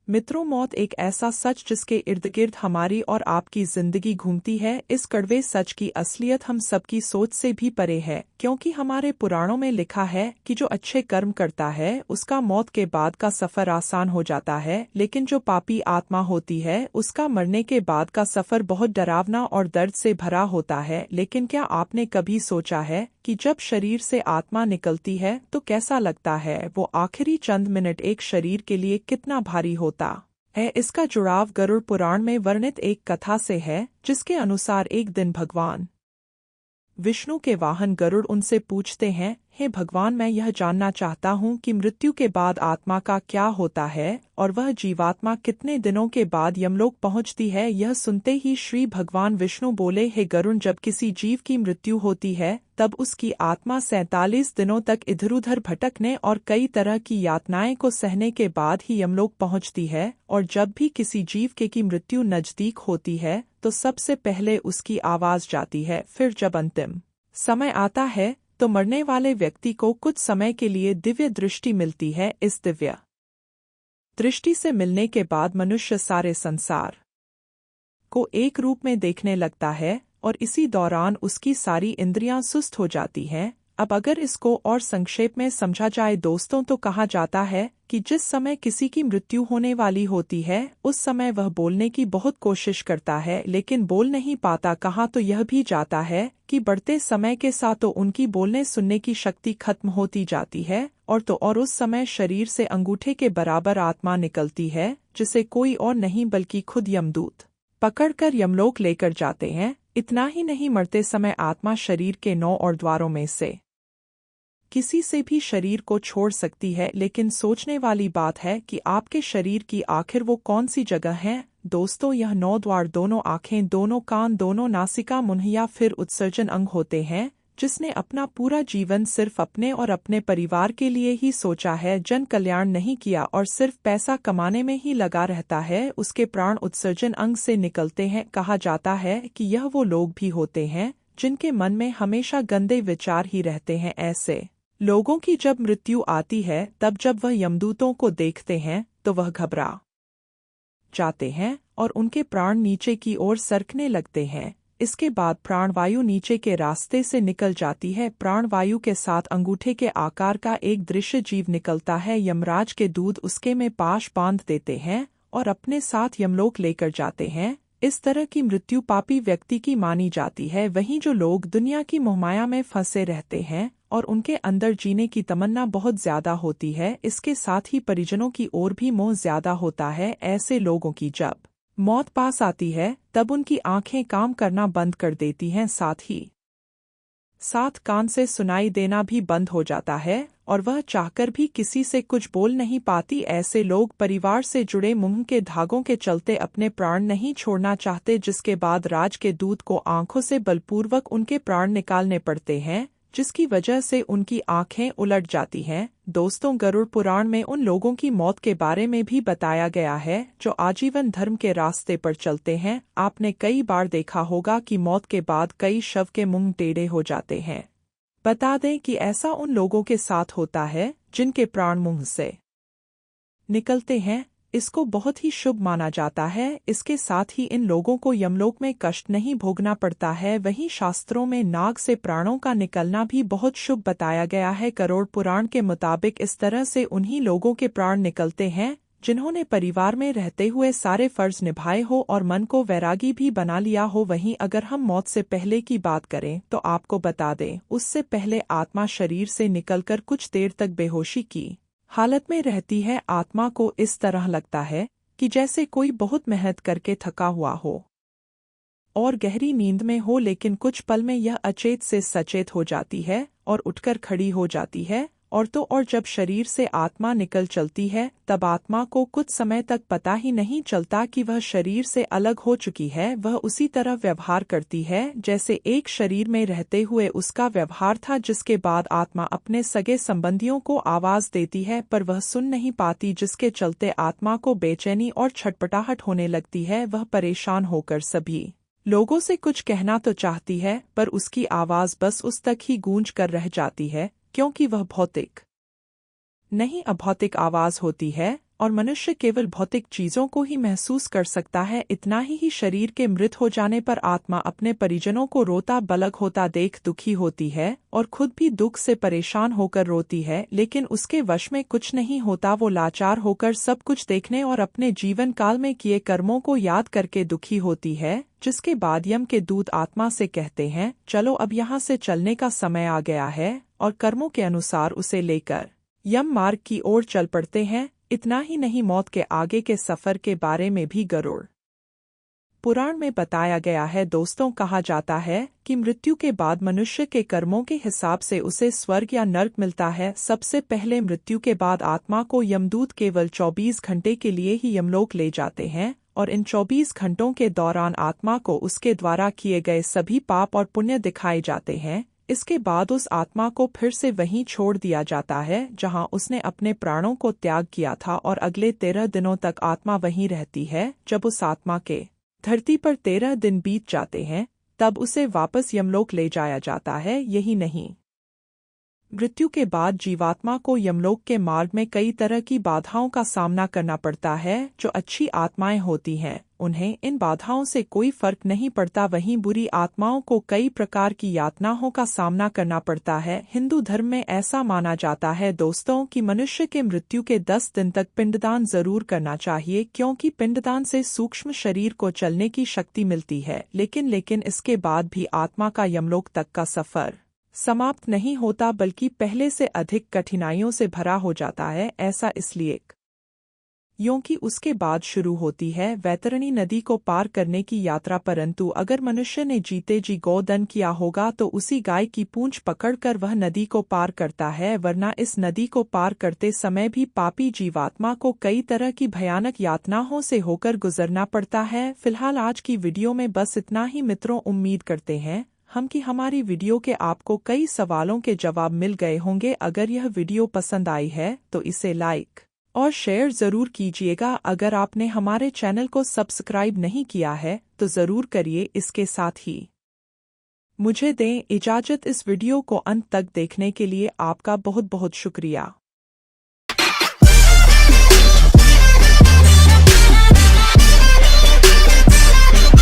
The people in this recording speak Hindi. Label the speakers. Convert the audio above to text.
Speaker 1: मित्रों, मौत एक ऐसा सच जिसके इर्द गिर्द हमारी और आपकी जिंदगी घूमती है। इस कड़वे सच की असलियत हम सबकी सोच से भी परे है, क्योंकि हमारे पुराणों में लिखा है कि जो अच्छे कर्म करता है उसका मौत के बाद का सफर आसान हो जाता है, लेकिन जो पापी आत्मा होती है उसका मरने के बाद का सफर बहुत डरावना और दर्द से भरा होता है। लेकिन क्या आपने कभी सोचा है कि जब शरीर से आत्मा निकलती है तो कैसा लगता है? वो आखिरी चंद मिनट एक शरीर के लिए कितना भारी होता है। इसका जुड़ाव गरुड़ पुराण में वर्णित एक कथा से है, जिसके अनुसार एक दिन भगवान विष्णु के वाहन गरुड़ उनसे पूछते हैं, हे भगवान, मैं यह जानना चाहता हूँ कि मृत्यु के बाद आत्मा का क्या होता है और वह जीवात्मा कितने दिनों के बाद यमलोक पहुँचती है। यह सुनते ही श्री भगवान विष्णु बोले, हे गरुड़, जब किसी जीव की मृत्यु होती है तब उसकी आत्मा 47 दिनों तक इधर-उधर भटकने और कई तरह की यातनाएं को सहने के बाद ही यमलोक पहुँचती है। और जब भी किसी जीव की मृत्यु नजदीक होती है तो सबसे पहले उसकी आवाज जाती है। फिर जब अंतिम समय आता है तो मरने वाले व्यक्ति को कुछ समय के लिए दिव्य दृष्टि मिलती है। इस दिव्य दृष्टि से मिलने के बाद मनुष्य सारे संसार को एक रूप में देखने लगता है और इसी दौरान उसकी सारी इंद्रियां सुस्त हो जाती हैं। अब अगर इसको और संक्षेप में समझा जाए दोस्तों, तो कहा जाता है कि जिस समय किसी की मृत्यु होने वाली होती है उस समय वह बोलने की बहुत कोशिश करता है, लेकिन बोल नहीं पाता। कहा तो यह भी जाता है कि बढ़ते समय के साथ तो उनकी बोलने सुनने की शक्ति खत्म होती जाती है और उस समय शरीर से अंगूठे के बराबर आत्मा निकलती है, जिसे कोई और नहीं बल्कि खुद यमदूत पकड़कर यमलोक लेकर जाते हैं। इतना ही नहीं, मरते समय आत्मा शरीर के 9 और द्वारों में से किसी से भी शरीर को छोड़ सकती है, लेकिन सोचने वाली बात है कि आपके शरीर की आखिर वो कौन सी जगह है। दोस्तों, यह 9 द्वार, दोनों आंखें, दोनों कान, दोनों नासिका, मुंह या फिर उत्सर्जन अंग होते हैं। जिसने अपना पूरा जीवन सिर्फ अपने और अपने परिवार के लिए ही सोचा है, जन कल्याण नहीं किया और सिर्फ पैसा कमाने में ही लगा रहता है, उसके प्राण उत्सर्जन अंग से निकलते हैं। कहा जाता है कि यह वो लोग भी होते हैं जिनके मन में हमेशा गंदे विचार ही रहते हैं। ऐसे लोगों की जब मृत्यु आती है तब जब वह यमदूतों को देखते हैं तो वह घबरा जाते हैं और उनके प्राण नीचे की ओर सरकने लगते हैं। इसके बाद प्राणवायु नीचे के रास्ते से निकल जाती है। प्राणवायु के साथ अंगूठे के आकार का एक दृश्य जीव निकलता है। यमराज के दूत उसके में पाश बांध देते हैं और अपने साथ यमलोक लेकर जाते हैं। इस तरह की मृत्यु पापी व्यक्ति की मानी जाती है। वहीं जो लोग दुनिया की मोहमाया में फंसे रहते हैं और उनके अंदर जीने की तमन्ना बहुत ज्यादा होती है, इसके साथ ही परिजनों की ओर भी मोह ज्यादा होता है, ऐसे लोगों की जब मौत पास आती है तब उनकी आंखें काम करना बंद कर देती हैं, साथ कान से सुनाई देना भी बंद हो जाता है और वह चाहकर भी किसी से कुछ बोल नहीं पाती। ऐसे लोग परिवार से जुड़े मुंह के धागों के चलते अपने प्राण नहीं छोड़ना चाहते, जिसके बाद राज के दूत को आंखों से बलपूर्वक उनके प्राण निकालने पड़ते हैं, जिसकी वजह से उनकी आंखें उलट जाती हैं। दोस्तों, गरुड़ पुराण में उन लोगों की मौत के बारे में भी बताया गया है जो आजीवन धर्म के रास्ते पर चलते हैं। आपने कई बार देखा होगा कि मौत के बाद कई शव के मुंह टेढ़े हो जाते हैं। बता दें कि ऐसा उन लोगों के साथ होता है जिनके प्राण मुंह से निकलते हैं। इसको बहुत ही शुभ माना जाता है। इसके साथ ही इन लोगों को यमलोक में कष्ट नहीं भोगना पड़ता है। वहीं शास्त्रों में नाग से प्राणों का निकलना भी बहुत शुभ बताया गया है। गरुड़ पुराण के मुताबिक इस तरह से उन्हीं लोगों के प्राण निकलते हैं जिन्होंने परिवार में रहते हुए सारे फर्ज निभाए हो और मन को वैरागी भी बना लिया हो। वहीं अगर हम मौत से पहले की बात करें तो आपको बता दें, उससे पहले आत्मा शरीर से निकलकर कुछ देर तक बेहोशी की हालत में रहती है। आत्मा को इस तरह लगता है कि जैसे कोई बहुत मेहनत करके थका हुआ हो और गहरी नींद में हो, लेकिन कुछ पल में यह अचेत से सचेत हो जाती है और उठकर खड़ी हो जाती है। और जब शरीर से आत्मा निकल चलती है तब आत्मा को कुछ समय तक पता ही नहीं चलता कि वह शरीर से अलग हो चुकी है। वह उसी तरह व्यवहार करती है जैसे एक शरीर में रहते हुए उसका व्यवहार था, जिसके बाद आत्मा अपने सगे संबंधियों को आवाज देती है पर वह सुन नहीं पाती, जिसके चलते आत्मा को बेचैनी और छटपटाहट होने लगती है। वह परेशान होकर सभी लोगों से कुछ कहना तो चाहती है पर उसकी आवाज बस उस तक ही गूंज कर रह जाती है, क्योंकि वह भौतिक नहीं अभौतिक आवाज होती है। और मनुष्य केवल भौतिक चीजों को ही महसूस कर सकता है। इतना ही शरीर के मृत हो जाने पर आत्मा अपने परिजनों को रोता बलग होता देख दुखी होती है और खुद भी दुख से परेशान होकर रोती है, लेकिन उसके वश में कुछ नहीं होता। वो लाचार होकर सब कुछ देखने और अपने जीवन काल में किए कर्मों को याद करके दुखी होती है, जिसके बाद यम के दूत आत्मा से कहते हैं, चलो अब यहाँ से चलने का समय आ गया है, और कर्मों के अनुसार उसे लेकर यम मार्ग की ओर चल पड़ते हैं। इतना ही नहीं, मौत के आगे के सफर के बारे में भी गरुड़ पुराण में बताया गया है। दोस्तों, कहा जाता है कि मृत्यु के बाद मनुष्य के कर्मों के हिसाब से उसे स्वर्ग या नर्क मिलता है। सबसे पहले मृत्यु के बाद आत्मा को यमदूत केवल 24 घंटे के लिए ही यमलोक ले जाते हैं, और इन 24 घंटों के दौरान आत्मा को उसके द्वारा किए गए सभी पाप और पुण्य दिखाए जाते हैं। इसके बाद उस आत्मा को फिर से वहीं छोड़ दिया जाता है जहां उसने अपने प्राणों को त्याग किया था, और अगले 13 दिनों तक आत्मा वहीं रहती है। जब उस आत्मा के धरती पर 13 दिन बीत जाते हैं, तब उसे वापस यमलोक ले जाया जाता है। यही नहीं, मृत्यु के बाद जीवात्मा को यमलोक के मार्ग में कई तरह की बाधाओं का सामना करना पड़ता है। जो अच्छी आत्माएं होती हैं, उन्हें इन बाधाओं से कोई फर्क नहीं पड़ता, वहीं बुरी आत्माओं को कई प्रकार की यातनाओं का सामना करना पड़ता है। हिंदू धर्म में ऐसा माना जाता है दोस्तों कि मनुष्य के मृत्यु के 10 दिन तक पिंडदान जरूर करना चाहिए, क्योंकि पिंडदान से सूक्ष्म शरीर को चलने की शक्ति मिलती है। लेकिन इसके बाद भी आत्मा का यमलोक तक का सफर समाप्त नहीं होता, बल्कि पहले से अधिक कठिनाइयों से भरा हो जाता है। ऐसा इसलिए क्योंकि उसके बाद शुरू होती है वैतरणी नदी को पार करने की यात्रा। परंतु अगर मनुष्य ने जीते जी गोदान किया होगा तो उसी गाय की पूंछ पकड़कर वह नदी को पार करता है, वरना इस नदी को पार करते समय भी पापी जीवात्मा को कई तरह की भयानक यातनाओं से होकर गुजरना पड़ता है। फिलहाल आज की वीडियो में बस इतना ही मित्रों। उम्मीद करते हैं हम कि हमारी वीडियो के आपको कई सवालों के जवाब मिल गए होंगे। अगर यह वीडियो पसंद आई है तो इसे लाइक और शेयर जरूर कीजिएगा। अगर आपने हमारे चैनल को सब्सक्राइब नहीं किया है तो जरूर करिए। इसके साथ ही मुझे दें इजाजत। इस वीडियो को अंत तक देखने के लिए आपका बहुत बहुत शुक्रिया।